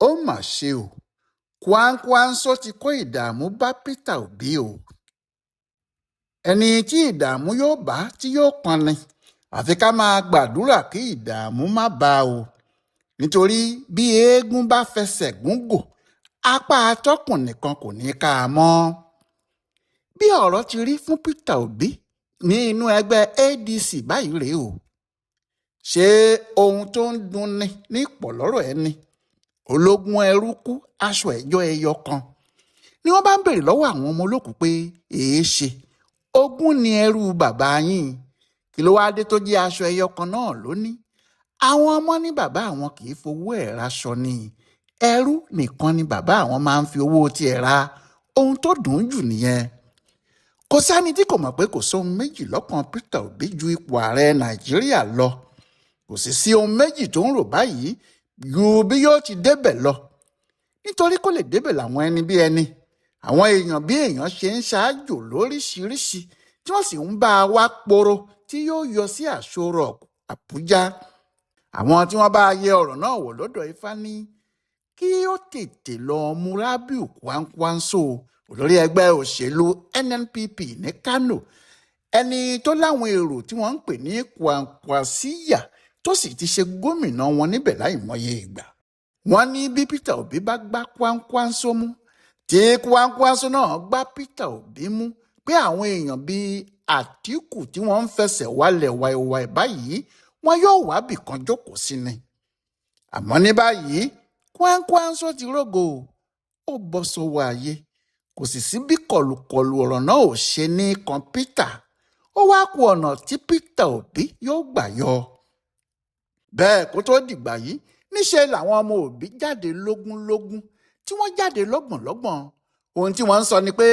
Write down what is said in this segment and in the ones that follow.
ó mà ṣe o. Kwankwaso ti kó ìdààmú bá Peter Obi o. ẹni tí ìdààmú yóò bá tí yóò pọnni àfi ká máa gbàdúrà kí ìdààmú má bá o. nítorí bí eégún bá fẹsẹ̀ gúngò apá atọ́kùn nìkan kò ní ká a mọ́. bí ọ̀rọ̀ ti rí fún Peter Obi ní inú ẹgbẹ́ ADC báyìí rèé o. ṣé ohun tó ń dunni ní ìpọ̀lọ́rọ̀ ẹni ológun ẹrú kú aṣọ ẹjọ́ ẹyọ kan ni wọ́n bá ń béèrè lọ́wọ́ àwọn ọmọ olókùú pé èé ṣe ogún ni ẹrú bàbá yín kí ló wáá dé tó jẹ́ aṣọ ẹyọ kan náà lónìí. àwọn ọmọ ní bàbá àwọn kì í fowó ẹ̀ raṣọ ni ẹrú nìkan ni bàbá àwọn máa ń fi owó tiẹ̀ ra ohun tó dùn jù nìyẹn. kò sẹ́ni tí kò mọ̀ pé kò sóhun méjì lọ́kàn Peter Obi ju ipò ààrẹ Nàìjíríà lọ kò sì sí ohun méjì tó ń rò báyìí ju bí yóò ti débẹ̀ lọ. nítorí kó lè débẹ̀ làwọn ẹni bí ẹni àwọn èèyàn bí èèyàn ṣe ń ṣáájò lóríṣiríṣi tí wọ́n sì ń bá a wá poro tí yóò yọ sí àṣọrọ̀ Àbújá. àwọn tí wọ́n bá yẹ ọ̀rọ̀ náà wò lọ́dọ̀ Ifá ní kí ó tètè lọ mú Rábìù Kwankwaso olórí ẹgbẹ́ òṣèlú NNPP ní Kánò ẹni tó láwọn èrò tí wọ́n ń pè ní Kwankwasíyà tó sì ti ṣe gómìnà wọn níbẹ̀ láìmọye ìgbà. wọ́n ní bí Peter Obi bá gbá Kwankwaso mú tí Kwankwaso náà gbá Peter Obi mú pé àwọn èèyàn bíi Atiku tí wọ́n ń fẹsẹ̀ wálẹ̀ wàìwàì báyìí wọn yóò wábì kan jókòó sí ni. àmọ́ ní báyìí Kwankwaso ti rógo ó bọ́ sọ́wọ́ ayé kò sì sí bí kọlùkọlù ọ̀rọ̀ náà ò ṣe ní kan Peter ó wá kù ọ̀nà tí Peter Obi yóò gbà yọ. bẹ́ẹ̀ kó tó dìgbà yìí níṣẹ́ làwọn ọmọ Obi jáde lógúnlógún tí wọ́n jáde lọ́gbọ̀nlọ́gbọ̀n ohun tí wọ́n ń sọ ni pé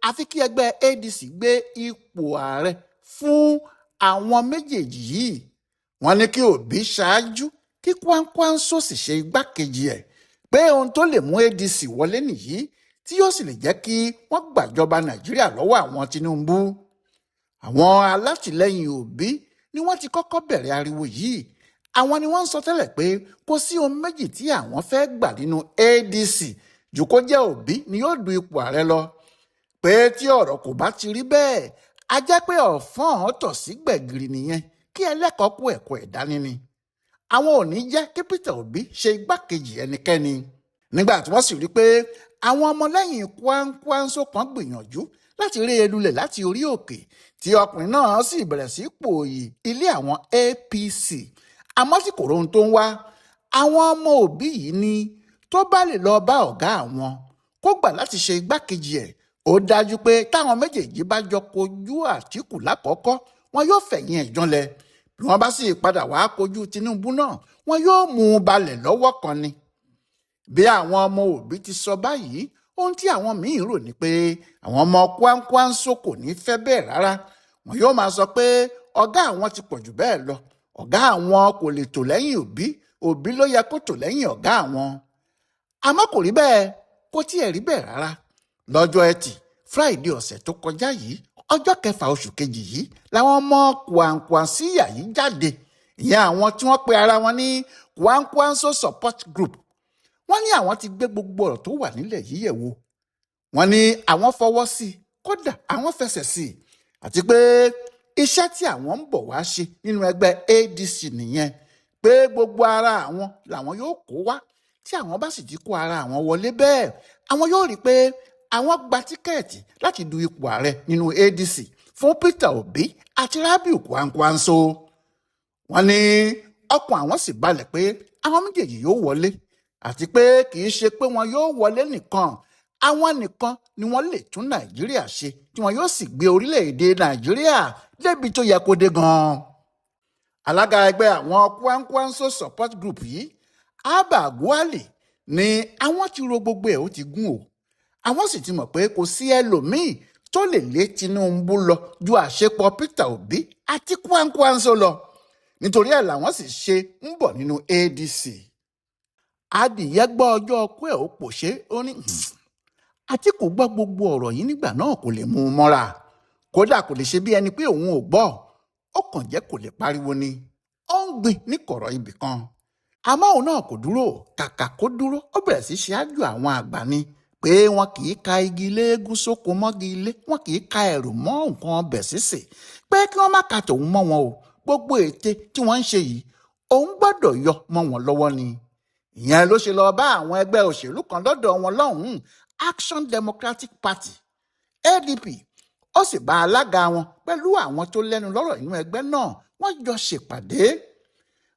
àfi kí ẹgbẹ́ ADC gbé ipò ààrẹ fún àwọn méjèèjì yìí. wọ́n ní kí Obi ṣáájú kí Kwankwaso sì ṣe igbákejì ẹ̀ pé ohun tó lè mú ADC wọlé nìyí tí yóò sì lè jẹ́ kí wọ́n gbàjọba Nàìjíríà lọ́wọ́ àwọn Tinubu. àwọn alátìlẹ́yìn Obi ni wọ́n ti kọ́kọ́ bẹ̀rẹ̀ ariwo yìí. àwọn ni wọ́n ń sọ tẹ́lẹ̀ pé kò sí ohun méjì tí àwọn fẹ́ gbà nínú ADC jù kó jẹ́ Obi ni yóò du ipò ààrẹ lọ. pé tí ọ̀rọ̀ kò bá ti rí bẹ́ẹ̀ a jẹ́ pé ọ̀fọ́n ọ̀tọ̀ sí gbẹ̀gìrì nìyẹn kí ẹlẹ́kọ̀ọ́ kó ẹ̀kọ́ ẹ̀ dání ni. àwọn ò ní jẹ́ kí Peter Obi ṣe igbákejì ẹnikẹ́ni. nígbà tí wọ́n sì rí pé àwọn ọmọlẹ́yìn Kwankwaso kan gbìyànjú láti rí e lulẹ̀ láti orí òkè tí ọkùnrin náà sì bẹ̀rẹ̀ sí pòòyì ilé àwọn APC àmọ́ tí kò rohun tó ń wá. àwọn ọmọ Obi yìí ni tó bá lè lọ bá ọ̀gá àwọn kó gbà láti ṣe igbákejì ẹ̀ ó dájú pé táwọn méjèèjì bá jọ kojú Àtíkù lákọ̀ọ́kọ́ wọn yóò fẹ̀yìn ẹ̀ janlẹ̀ bí wọ́n bá sì padà wá kojú Tinubu náà wọn yóò mú un balẹ̀ lọ́wọ́ kan ni. bí àwọn ọmọ Obi ti sọ báyìí ohun tí àwọn míín rò ní pé àwọn ọmọ Kwankwaso kò ní fẹ́ bẹ́ẹ̀ rárá. wọn yóò máa sọ pé ọ̀gá àwọn ti pọ̀ jù bẹ́ẹ̀ lọ ọ̀gá àwọn kò lè tò lẹ́yìn Obi ló yẹ kó tò lẹ́yìn ọ̀gá àwọn. àmọ́ kò rí bẹ́ẹ̀ kò tiẹ̀ rí bẹ́ẹ̀ rárá. lọ́jọ́ Ẹtì Friday ọ̀sẹ̀ tó kọjá yìí ọjọ́ 6 oṣù kejì yìí làwọn ọmọ Kwankwasíyà yìí jáde ìyẹn àwọn tí wọ́n pe ara wọn ní Kwankwaso support group. wọ́n ní àwọn ti gbé gbogbo ọ̀rọ̀ tó wà nílẹ̀ yìí yẹ̀ wò. wọ́n ní àwọn fọwọ́ sí i kódà àwọn fẹsẹ̀ sí i àti pé iṣẹ́ tí àwọn ń bọ̀ wá ṣe nínú ẹgbẹ́ ADC nìyẹn pé gbogbo ara àwọn làwọn yóò kó wá tí àwọn bá sì ti kó ara àwọn wọlé bẹ́ẹ̀ àwọn yóò rí i pé àwọn gba tíkẹ́ẹ̀tì láti du ipò ààrẹ nínú ADC fún Peter Obi àti Rábìù Kwankwaso. wọ́n ní ọkàn àwọn sì balẹ̀ pé àwọn méjèèjì yóò wọlé àti pé kì í ṣe pé wọn yóò wọlé nìkan àwọn nìkan ni wọ́n lè tún Nàìjíríà ṣe tí wọn yóò sì gbé orílẹ̀-èdè Nàìjíríà débi tó yẹ kó dé gan-an. alága ẹgbẹ́ àwọn Kwankwaso support group yìí Abba Gwali ni àwọn ti ro gbogbo ẹ̀ ó ti gún o. àwọn sì ti mọ̀ pé kò sí ẹlòmíì tó lè lé Tinubu lọ ju àṣepọ̀ Peter Obi àti Kwankwaso lọ nítorí ẹ̀ làwọn sì ṣe ń bọ̀ nínú ADC. adìyẹ gbọ́ ọjọ́ ọkú ẹ̀ ó pòṣé ó ní Atiku gbọ́ gbogbo ọ̀rọ̀ yìí nígbà náà kò lè mú un mọ́ra kódà kò lè ṣe bí ẹni pé òun ò gbọ́ ó kàn jẹ́ kò lè pariwo ni ó ń gbìn ní kọ̀rọ̀ ibì kan. àmọ́ òun náà kò dúró, kàkà kó dúró ó bẹ̀rẹ̀ sí ṣáájú àwọn àgbà ni pé wọn kì í ka igi léegun sóko mọ́gi ilé, wọn kì í ka ẹ̀rù mọ́ nǹkan ọbẹ̀ sísè, pé kí wọ́n má ka tòun mọ́ wọn o, gbogbo ète tí wọ́n ń ṣe yìí òun gbọ́dọ̀ yọ mọ́ wọn lọ́wọ́ ni. ìyẹn ló ṣe lọ bá àwọn ẹgbẹ́ òṣèlú kan lọ́dọ̀ wọn lọ́hùn-ún, Action Democratic Party ADP, ó sì bá alága wọn pẹ̀lú àwọn tó lẹ́nu lọ́rọ̀ inú ẹgbẹ́ náà, wọ́n jọ ṣèpàdé.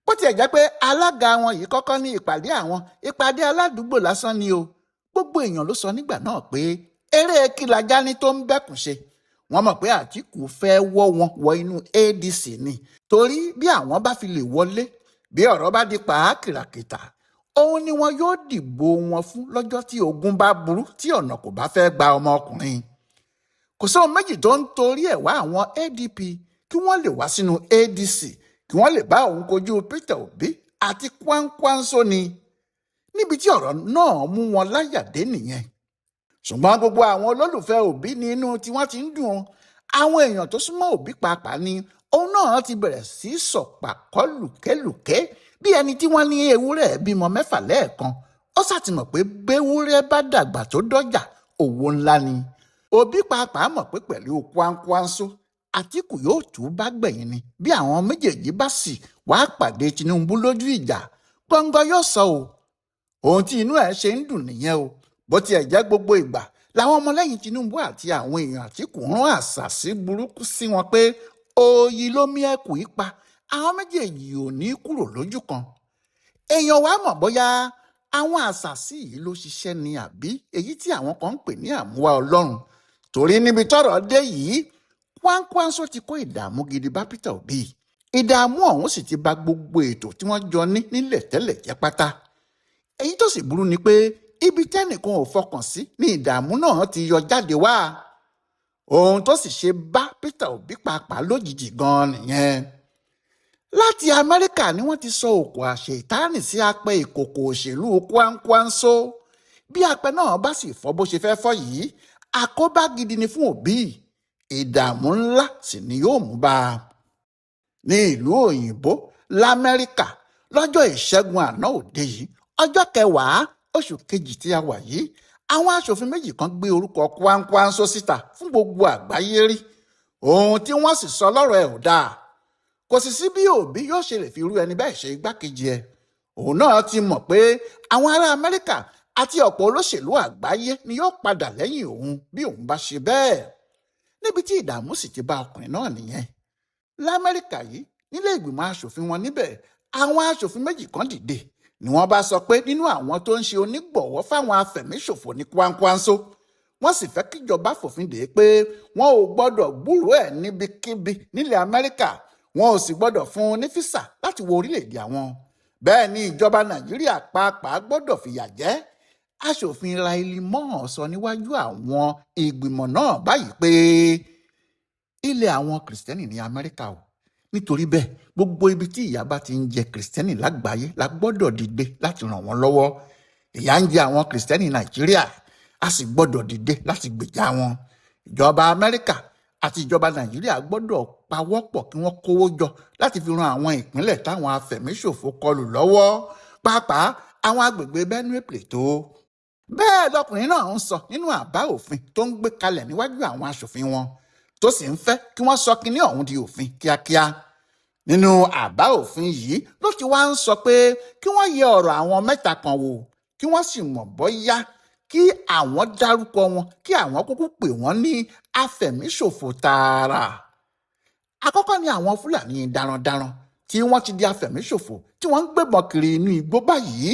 bó tiẹ̀ jẹ́ pé alága wọn yìí kọ́kọ́ ní ìpàdé aládùúgbò lásán ni o, gbogbo èèyàn ló sọ nígbà náà pé eré kìlàjá ní tó ń bẹ́kùn ṣe. wọ́n mọ̀ pé Àtíkù fẹ́ wọ́ wọn wọ inú ADC ni, torí bí àwọn bá fi lè wọlé, bí ọ̀rọ̀ bá di pàákìràkìtà, òun ni wọn yóò dìbò wọn fún lọ́jọ́ tí ogun bá burú, tí ọ̀nà kò bá fẹ́ gba ọmọkùnrin. kò sóhun méjì tó ń torí ẹ̀ wá àwọn ADP kí wọ́n lè wá sínú ADC, kí wọ́n lè bá òun kojú Peter Obi àti Kwankwaso ni, níbi tí ọ̀rọ̀ náà mú wọn láyàdé nìyẹn. ṣùgbọ́n gbogbo àwọn olólùfẹ́ Obi ní inú tí wọ́n ti ń dùn ún. àwọn èèyàn tó súnmọ́ Obi pàápàá ni òun náà ti bẹ̀rẹ̀ sí sọ̀pàkọ́ lùkélùké bí ẹni tí wọ́n ní ewúrẹ́ bímọ 6 lẹ́ẹ̀kan. ó ṣàtìmọ̀ pé béwúrẹ́ bá dàgbà tó dọ́jà, òwò ńlá ni. Obi pàápàá mọ̀ pé pẹ̀lú Kwankwaso, Àtíkù yóò tú bá gbẹ̀yìn ni bí àwọn méjèèjì bá sì wá pàdé Tinubu lójú ìjà, gbọ̀ngàn yóò sọ o. ohun tí inú ẹ̀ ṣe ń dùn nìyẹn o. bó tiẹ̀ jẹ́ gbogbo ìgbà làwọn ọmọlẹ́yìn Tinubu àti àwọn èèyàn Àtíkù rán àṣàsí burúkú sí wọn pé òòyì ló mí ẹkù ipa, àwọn méjèèjì ò ní kúrò lójú kan. èèyàn wá mọ̀ bóyá àwọn àṣàsí yìí ló ṣiṣẹ́ ni àbí èyí tí àwọn kan ń pè ní àmúwá Ọlọ́run, torí níbi tọ́rọ̀ dé yìí, Kwankwaso ti kó ìdààmú gidi bá Peter Obi. ìdààmú ọ̀hún sì ti bà gbogbo ètò tí wọ́n jọ ní nílẹ̀ tẹ́lẹ̀ jẹ́ pátá. èyí tó sì burú ni pé ibi tẹ́nìkan ò fọkàn sí ni ìdààmú náà ti yọ jáde wá. ohun tó sì ṣe bá Peter Obi pàápàá lójijì gan-an nìyẹn. láti Amẹrika ni wọ́n ti sọ òkò àṣetánì sí apẹ ìkòkò òṣèlú Kwankwaso. bí apẹ náà bá sì fọ́ bó ṣe fẹ́ fọ́ yìí, àkóbá gidi ni fún Obi, ìdààmú ńlá sì ni yóò mú bá a. ní ìlú òyìnbó l'Amẹrika lọ́jọ́ ìṣẹ́gun àná òde yìí, ọjọ́ 10 oṣù kejì tí a wà yìí, àwọn aṣòfin méjì kan gbé orúkọ Kwankwaso síta fún gbogbo àgbáyé rí. ohun tí wọ́n sì sọ lọ́rọ̀ ẹ̀ ò dáa. kò sì sí bí Obi yóò ṣe lè fi irú ẹni bẹ́ẹ̀ ṣe igbákejì ẹ̀. òun náà ti mọ̀ pé àwọn ará Amẹ́ríkà àti ọ̀pọ̀ olóṣèlú àgbáyé ni yóò padà lẹ́yìn òun bí òun bá ṣe bẹ́ẹ̀. níbi tí ìdààmú sì ti bá ọkùnrin náà nìyẹn. L'Amẹ́ríkà yìí, nílé ìgbìmọ̀ aṣòfin wọn níbẹ̀, àwọn aṣòfin méjì kan dìde ni wọ́n bá sọ pé nínú àwọn tó ń ṣe onígbọ̀wọ́ fáwọn afẹ̀míṣòfò ní Kwankwaso. wọ́n sì fẹ́ kíjọba fòfin dè pé wọn ò gbọ́dọ̀ gbúròó ẹ̀ níbikíbi nílẹ̀ Amẹ́ríkà, wọn ò sì gbọ́dọ̀ fún un ní físà láti wọ orílẹ̀-èdè àwọn. bẹ́ẹ̀ ni ìjọba Nàìjíríà pàápàá gbọ́dọ̀ fìyà jẹ. aṣòfin Raili Moore sọ níwájú àwọn ìgbìmọ̀ náà báyìí pé ilẹ̀ àwọn Kìrìsìtẹ́nì ní Amẹ́ríkà o, nítorí bẹ́ẹ̀ gbogbo ibi tí ìyà bá ti ń jẹ Kìrìsìtẹ́nì lágbàáyé la gbọ́dọ̀ dìde láti ràn wọ́n lọ́wọ́. ìyà ń jẹ àwọn Kìrìsìtẹ́nì Nàìjíríà, a sì gbọ́dọ̀ dìde láti gbèjà wọn. ìjọba Amẹ́ríkà àti ìjọba Nàìjíríà gbọ́dọ̀ pawọ́pọ̀ kí wọ́n kówó jọ láti fi ran àwọn ìpínlẹ̀ táwọn afẹ̀míṣòfò kọlù lọ́wọ́, pàápàá àwọn agbègbè Benue Plateau. bẹ́ẹ̀ lọkùnrin náà ń sọ nínú àbá òfin tó ń gbé kalẹ̀ níwájú àwọn aṣòfin wọn, tó sì ń fẹ́ kí wọ́n sọ kinní ọ̀hún di òfin kíákíá. nínú àbá òfin yìí ló ti wá ń sọ pé kí wọ́n yẹ ọ̀rọ̀ àwọn mẹ́ta kan wò, kí wọ́n sì mọ̀ bóyá kí àwọn dárúkọ wọn, kí àwọn kúkú pè wọ́n ní afẹ̀míṣòfò tààrà. àkọ́kọ́ ni àwọn Fúlàní darandaran tí wọ́n ti di afẹ̀míṣòfò tí wọ́n ń gbébọn kiri inú igbó báyìí.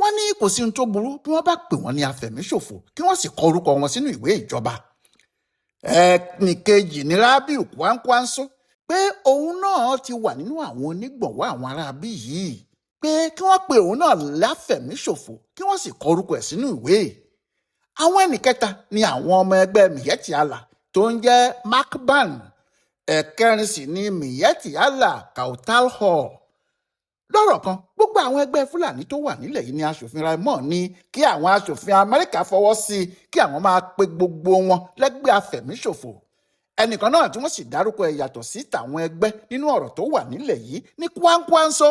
wọ́n ní kò sí ohun tó burú bí wọ́n bá pè wọ́n ní afẹ̀míṣòfò kí wọ́n sì kọ orúkọ wọn sínú ìwé ìjọba. ẹnìkejì ní Rabiu Kwankwaso pé òun náà ti wà nínú àwọn onígbọ̀wọ́ àwọn aráabí yìí, pé kí wọ́n pe òun náà láfẹ̀míṣòfò kí wọ́n sì kọ orúkọ ẹ̀ sínú ìwé. àwọn ẹnìkẹta ni àwọn ọmọ ẹgbẹ́ Miyetti Allah tó ń jẹ́ Macban, ẹ̀kẹrin sì ni Miyetti Allah Kautal Hall. lọ́rọ̀ kan, gbogbo àwọn ẹgbẹ́ Fúlàní tó wà nílẹ̀ yìí ni aṣòfin Raymond ní kí àwọn aṣòfin Amẹ́ríkà fọwọ́ sí kí àwọn máa pe gbogbo wọn lẹ́gbẹ́ afẹ̀míṣòfò. ẹnìkan náà tí wọ́n sì dárúkọ ẹ̀ yàtọ̀ sí tàwọn ẹgbẹ́ nínú ọ̀rọ̀ tó wà nílẹ̀ yìí ní Kwankwaso.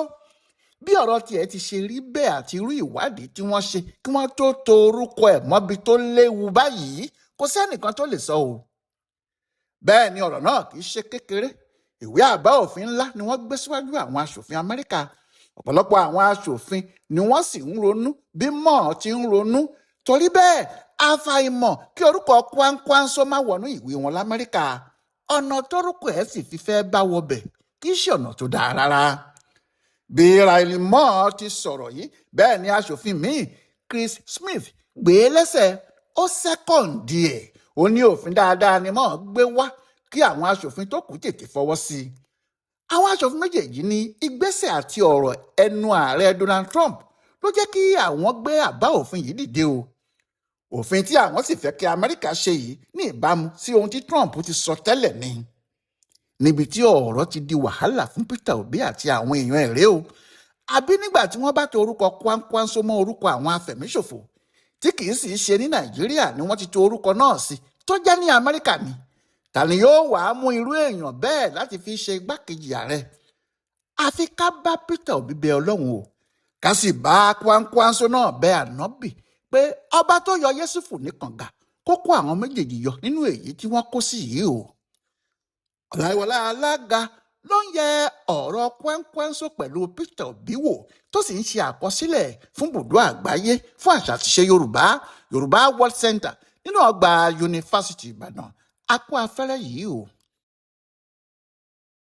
bí ọ̀rọ̀ tiẹ̀ ti ṣe rí bẹ́ẹ̀ àti irú ìwádìí tí wọ́n ṣe kí wọ́n tó to orúkọ ẹ̀ mọ́bi tó léwu báyìí kò sẹ́nìkan tó lè sọ o. bẹ́ẹ̀ ni ọ̀rọ̀ náà kì í ṣe kékeré. ìwé àbá òfin ńlá ni wọ́n gbé síwájú àwọn aṣòfin Amẹ́ríkà. ọ̀pọ̀lọpọ̀ àwọn aṣòfin ni wọ́n sì ń ronú bí mọ́ọ̀ ti ń ronú. torí bẹ́ẹ̀ àfàìmọ̀ kí orúkọ Kwankwaso má wọnú ìwé wọn l'Amẹ́ríkà. ọ̀nà tórúkọ ẹ̀ sì fi fẹ́ bá wọbẹ̀ kì í ṣe ọ̀nà tó dáa rárá. bí Riley Moore ti sọ̀rọ̀ yìí bẹ́ẹ̀ ni aṣòfin míì Chris Smith gbé e lẹ́sẹ̀ ó sẹ́kọ̀ǹdì ẹ̀. ó ní òfin dáadáa ni Moore gbé wá kí àwọn aṣòfin tó kù tètè fọwọ́ sí i. àwọn aṣòfin méjèèjì ní ìgbésẹ̀ àti ọ̀rọ̀ ẹnu ààrẹ Donald Trump ló jẹ́ kí àwọn gbé àbá òfin yìí dìde o. òfin tí àwọn sì fẹ́ kí Amẹ́ríkà ṣe yìí ní ìbámu sí ohun tí Trump ti sọ tẹ́lẹ̀ ni. níbi tí ọ̀rọ̀ ti di wàhálà fún Peter Obi àti àwọn èèyàn ẹ̀ rèé o. àbí nígbà tí wọ́n bá to orúkọ Kwankwaso mọ́ orúkọ àwọn afẹ̀míṣòfò tí kì í sì í ṣe ní Nàìjíríà ni wọ́n ti to orúkọ náà sí tó jẹ́ ní Amẹ́ríkà ni. ta ni yóò wàá mú irú èèyàn bẹ́ẹ̀ láti fi ṣe igbákejì ààrẹ? àfi ká bá Peter Obi bẹ Ọlọ́run o ká sì bá Kwankwaso náà bẹ ànábì pé ọba tó yọ Yẹ́sùfù ní kànga kó kó àwọn méjèèjì yọ nínú èyí tí wọ́n kó sí yìí o. Ọláyíwọlá Alága ló ń yẹ ọ̀rọ̀ Kwankwaso pẹ̀lú Peter Obi wò tó sì ń ṣe àkọsílẹ̀ fún bùdó àgbáyé fún àṣà àti ìṣe Yorùbá World Center nínú ọgbà yunifásitì Ìbàdàn. a kú afẹ́rẹ́ yìí o.